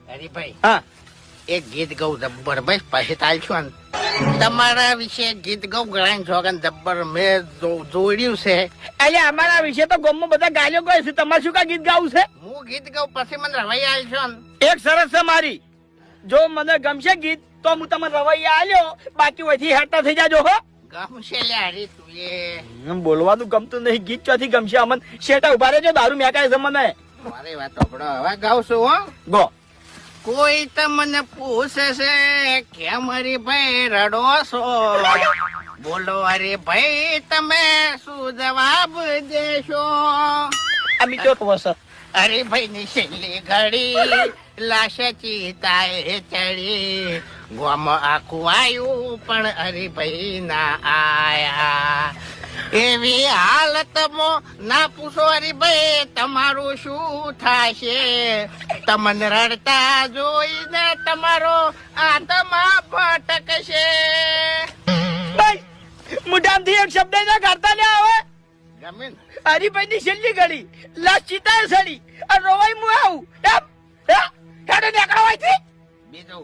હરીભાઈ હા એક ગીત ગૌ જબ્બર ભાઈ પછી ચાલશું તમારા વિશે ગીત ગૌ ગણાય છો કે જબ્બર મેં જોડ્યું છે. એટલે અમારા વિશે તો ગામમાં બધા ગાયો ગયો છે. તમારે શું કા ગીત ગાવું છે? હું ગીત ગાઉં પછી મને રવાઈ આલશો ને. એક સરસ છે મારી. જો મને ગમશે ગીત તો હું તમને રવૈયા આલ્યો, બાકી વહીથી હેરતા થઈ જાજો હો. ગમશે લે હરી તું એ બોલવાનું ગમતું નહીં, ગીત ચોથી ગમશે અમન. શેટા ઉભા રહેજો, દારૂ મેકાય છે મને. મારી વાત સાંભળો, હવે ગાઉં છું હો. ગો. કોઈ તમને પૂછે છે કે હરીભાઈ રડો છો, બોલો હરીભાઈ તમે શું જવાબ દેશો? આ મીઠો વસ. હરીભાઈ ની છેલ્લી ઘડી લાશ ચિતાએ ચડી, ગોમ આખું આવ્યું પણ હરીભાઈ ના આયા. એવી હાલતમાં ના પૂછો હરીભાઈ તમારું શું થશે, તમને રડતા જોઈને તમારો આત્મા ભટકશે. મુઢામથી એક શબ્દ ના કાઢતા લે આવે. ગમે ને? હરીભાઈ ની છેલ્લી ઘડી લાશ ચિતાએ સડી અને રોવાઈ હું આવું. હેડો નીકળો અહીંથી. બીજું